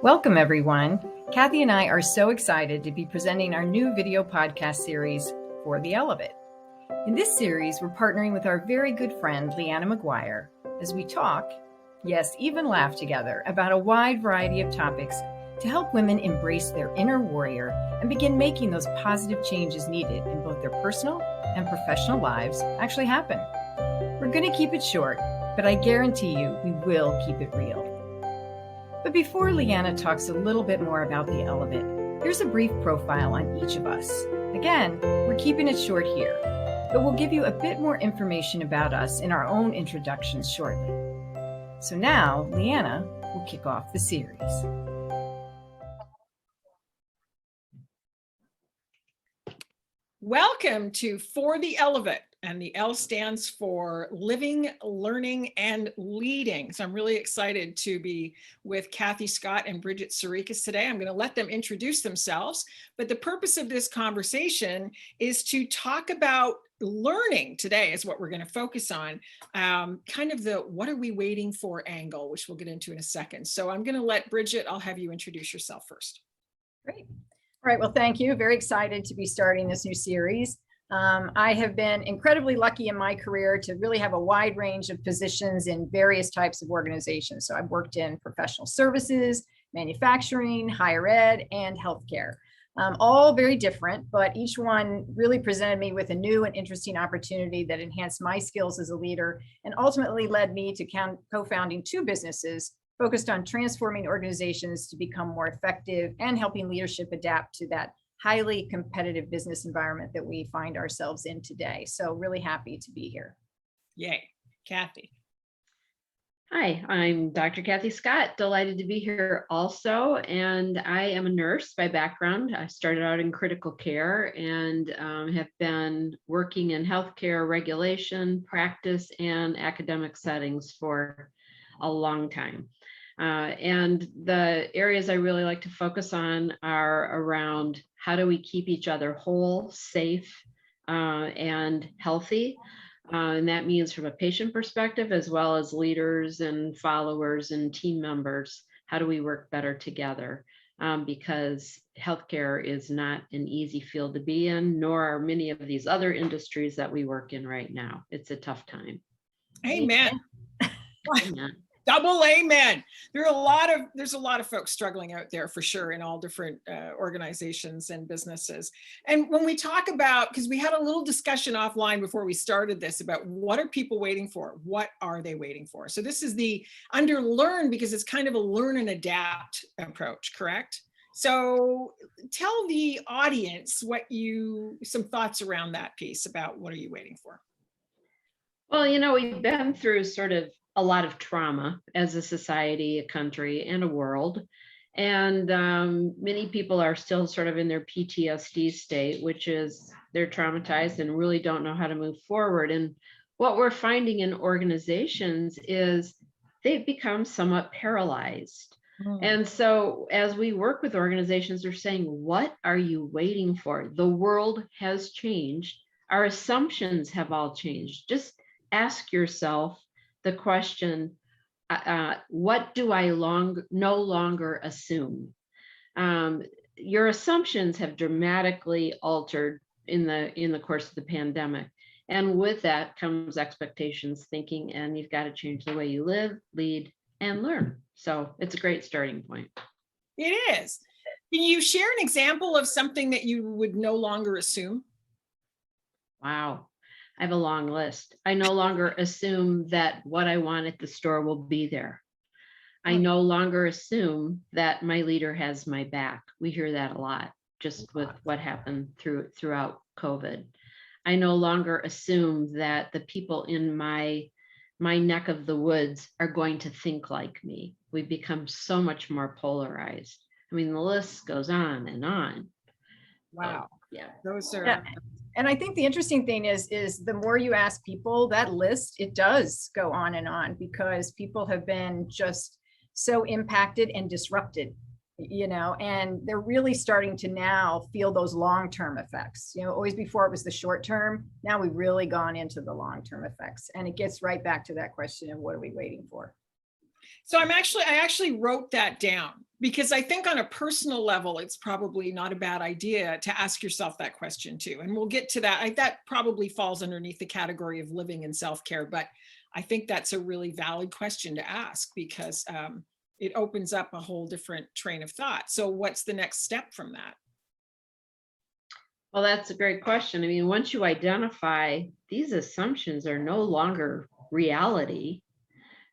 Welcome, everyone. Kathy and I are so excited to be presenting our new video podcast series, For the Elevate. In this series, we're partnering with our very good friend, Leanna McGuire, as we talk, yes, even laugh together about a wide variety of topics to help women embrace their inner warrior and begin making those positive changes needed in both their personal and professional lives actually happen. We're going to keep it short, but I guarantee you we will keep it real. But before Leanna talks a little bit more about the Elevate, here's a brief profile on each of us. Again, we're keeping it short here, but we'll give you a bit more information about us in our own introductions shortly. So now, Leanna will kick off the series. Welcome to For the Elevate, and the L stands for living, learning, and leading. So I'm really excited to be with Kathy Scott and Bridget Sarikas today. I'm going to let them introduce themselves, but the purpose of this conversation is to talk about learning today is what we're going to focus on, kind of the what are we waiting for angle, which we'll get into in a second. So I'm going to let Bridget, I'll have you introduce yourself first. Great. All right, well, thank you. Very excited to be starting this new series. I have been incredibly lucky in my career to really have a wide range of positions in various types of organizations. So I've worked in professional services, manufacturing, higher ed, and healthcare. All very different, but each one really presented me with a new and interesting opportunity that enhanced my skills as a leader and ultimately led me to co-founding two businesses focused on transforming organizations to become more effective and helping leadership adapt to that highly competitive business environment that we find ourselves in today. So really happy to be here. Yay. Kathy. Hi, I'm Dr. Kathy Scott. Delighted to be here also. And I am a nurse by background. I started out in critical care and have been working in healthcare regulation, practice, and academic settings for a long time. And the areas I really like to focus on are around how do we keep each other whole, safe, and healthy. And that means from a patient perspective, as well as leaders and followers and team members, how do we work better together? Because healthcare is not an easy field to be in, nor are many of these other industries that we work in right now. It's a tough time. Amen. Amen. Double amen. There's a lot of folks struggling out there for sure in all different organizations and businesses. And when we talk about, because we had a little discussion offline before we started this about what are people waiting for? What are they waiting for? So this is the under learn, because it's kind of a learn and adapt approach, correct? So tell the audience some thoughts around that piece about what are you waiting for? Well, we've been through sort of a lot of trauma as a society, a country, and a world. And many people are still sort of in their PTSD state, which is they're traumatized and really don't know how to move forward. And what we're finding in organizations is they've become somewhat paralyzed. And so as we work with organizations, they're saying, what are you waiting for? The world has changed. Our assumptions have all changed. Just ask yourself the question, what do I no longer assume? Your assumptions have dramatically altered in the course of the pandemic. And with that comes expectations, thinking, and you've got to change the way you live, lead, and learn. So it's a great starting point. It is. Can you share an example of something that you would no longer assume? Wow. I have a long list. I no longer assume that what I want at the store will be there. I no longer assume that my leader has my back. We hear that a lot just with what happened throughout COVID. I no longer assume that the people in my neck of the woods are going to think like me. We've become so much more polarized. I mean, the list goes on and on. Wow. Yeah. Those are. Yeah. And I think the interesting thing is the more you ask people, that list, it does go on and on, because people have been just so impacted and disrupted, and they're really starting to now feel those long-term effects. Always before it was the short term. Now we've really gone into the long-term effects, and it gets right back to that question of what are we waiting for? So I actually wrote that down Because I think on a personal level, it's probably not a bad idea to ask yourself that question too. And we'll get to that. That probably falls underneath the category of living and self-care, but I think that's a really valid question to ask because it opens up a whole different train of thought. So what's the next step from that? Well, that's a great question. I mean, once you identify these assumptions are no longer reality,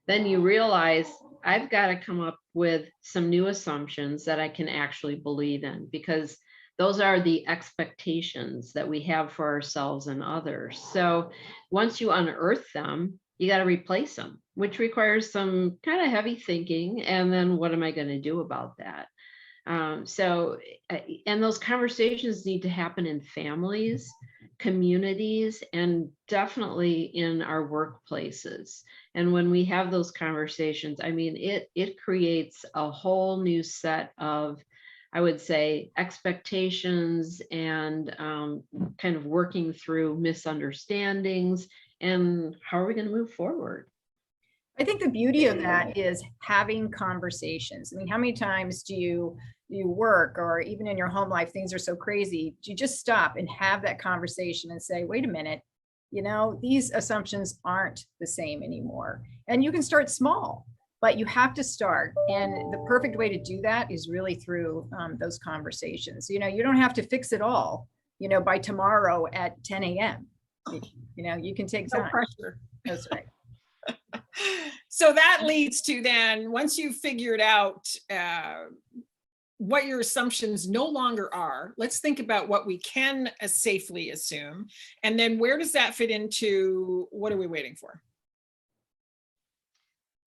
then you realize I've got to come up with some new assumptions that I can actually believe in, because those are the expectations that we have for ourselves and others. So once you unearth them, you got to replace them, which requires some kind of heavy thinking. And then what am I going to do about that? And those conversations need to happen in families, communities, and definitely in our workplaces. And when we have those conversations, I mean, it creates a whole new set of, I would say, expectations and kind of working through misunderstandings and how are we going to move forward? I think the beauty of that is having conversations. I mean, how many times do you work or even in your home life, things are so crazy. Do you just stop and have that conversation and say, wait a minute, these assumptions aren't the same anymore. And you can start small, but you have to start. And the perfect way to do that is really through those conversations. You don't have to fix it all, by tomorrow at 10 a.m. You can take time. No pressure. That's right. So that leads to then, once you've figured out what your assumptions no longer are, let's think about what we can safely assume. And then where does that fit into what are we waiting for?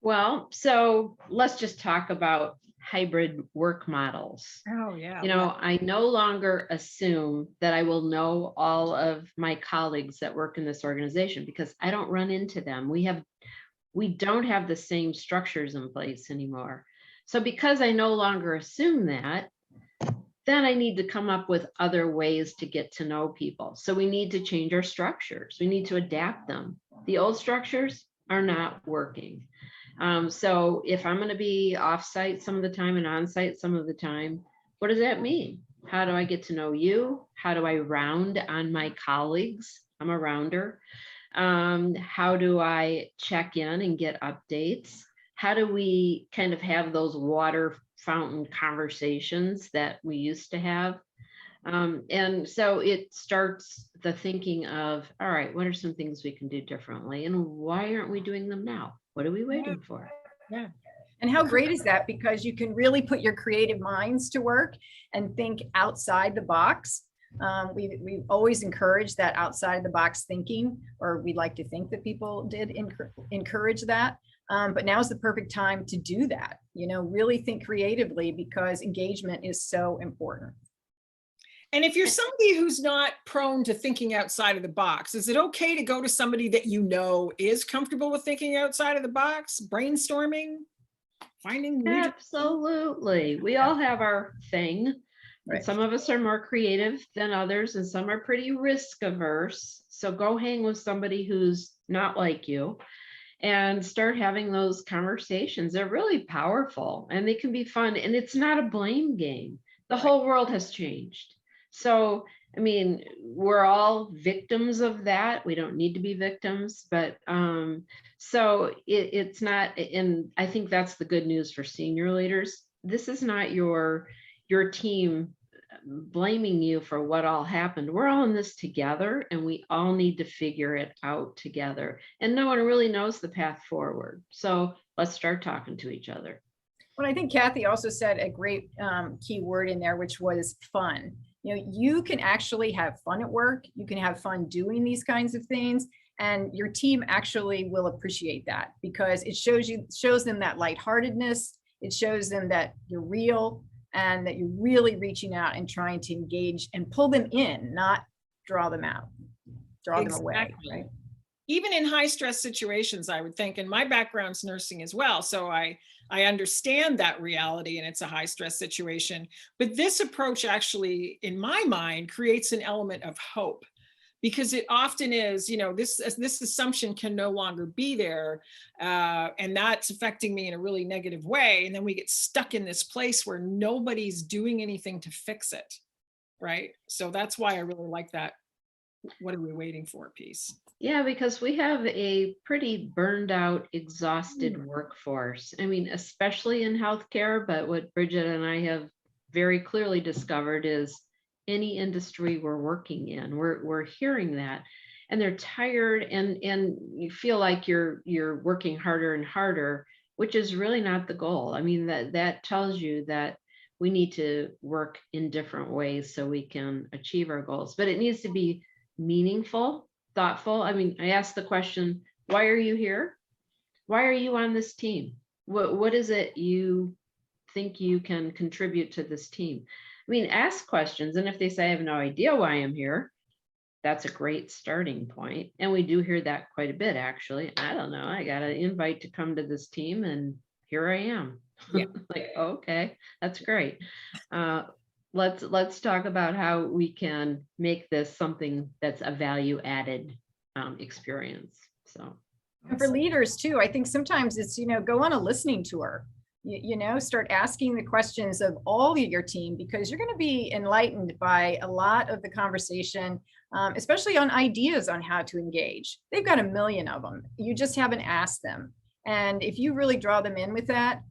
Well, so let's just talk about hybrid work models. Oh, yeah. I no longer assume that I will know all of my colleagues that work in this organization because I don't run into them. We don't have the same structures in place anymore. So because I no longer assume that, then I need to come up with other ways to get to know people. So we need to change our structures. We need to adapt them. The old structures are not working. So if I'm going to be offsite some of the time and on-site some of the time, what does that mean? How do I get to know you? How do I round on my colleagues? I'm a rounder. How do I check in and get updates? How do we kind of have those water fountain conversations that we used to have? And so it starts the thinking of, all right, what are some things we can do differently? And why aren't we doing them now? What are we waiting for? Yeah. And how great is that? Because you can really put your creative minds to work and think outside the box. We always encourage that outside the box thinking, or we like to think that people did encourage that. But now is the perfect time to do that, really think creatively because engagement is so important. And if you're somebody who's not prone to thinking outside of the box, is it okay to go to somebody that is comfortable with thinking outside of the box, brainstorming, finding new? Absolutely. We all have our thing. Right. Some of us are more creative than others, and some are pretty risk averse. So go hang with somebody who's not like you and start having those conversations. They're really powerful and they can be fun. And it's not a blame game. The whole world has changed. So, I mean, we're all victims of that. We don't need to be victims, but so it's not, and I think that's the good news for senior leaders. This is not your team blaming you for what all happened. We're all in this together and we all need to figure it out together. And no one really knows the path forward. So let's start talking to each other. Well, I think Kathy also said a great key word in there, which was fun. You can actually have fun at work. You can have fun doing these kinds of things. And your team actually will appreciate that because it shows them that lightheartedness. It shows them that you're real and that you're really reaching out and trying to engage and pull them in, not draw them out, draw them away, right? Even in high stress situations, I would think, and my background's nursing as well. So I understand that reality and it's a high stress situation, but this approach actually, in my mind, creates an element of hope because it often is, this assumption can no longer be there. And that's affecting me in a really negative way. And then we get stuck in this place where nobody's doing anything to fix it. Right. So that's why I really like that. What are we waiting for piece? Yeah, because we have a pretty burned out, exhausted workforce. I mean, especially in healthcare, but what Bridget and I have very clearly discovered is any industry we're working in, we're hearing that. And they're tired, and you feel like you're working harder and harder, which is really not the goal. I mean, that tells you that we need to work in different ways so we can achieve our goals, but it needs to be meaningful, thoughtful. I mean, I asked the question, why are you here? Why are you on this team? What is it you think you can contribute to this team? I mean, ask questions. And if they say, I have no idea why I'm here, that's a great starting point. And we do hear that quite a bit, actually. I don't know. I got an invite to come to this team and here I am. Yeah. Like, okay, that's great. Let's talk about how we can make this something that's a value added experience. So, and for leaders too, I think sometimes it's, go on a listening tour, start asking the questions of all of your team, because you're going to be enlightened by a lot of the conversation, especially on ideas on how to engage. They've got a million of them. You just haven't asked them. And if you really draw them in with that,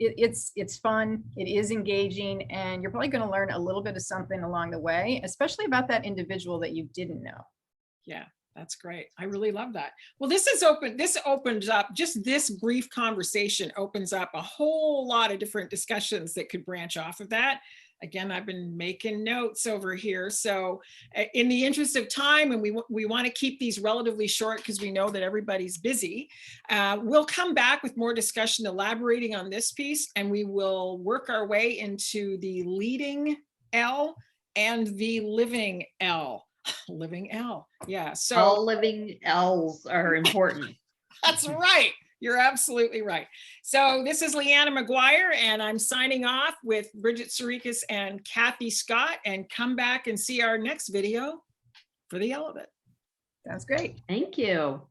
it's fun, it is engaging, and you're probably going to learn a little bit of something along the way, especially about that individual that you didn't know. Yeah, that's great. I really love that. Well, this opens up, just this brief conversation opens up a whole lot of different discussions that could branch off of that. Again, I've been making notes over here. So in the interest of time, and we want to keep these relatively short because we know that everybody's busy, we'll come back with more discussion elaborating on this piece, and we will work our way into the leading L and the living L. Living L. Yeah. So all living L's are important. That's right. You're absolutely right. So this is Leanna McGuire, and I'm signing off with Bridget Sarikas and Kathy Scott, and come back and see our next video for the Elevate. Sounds great. Thank you.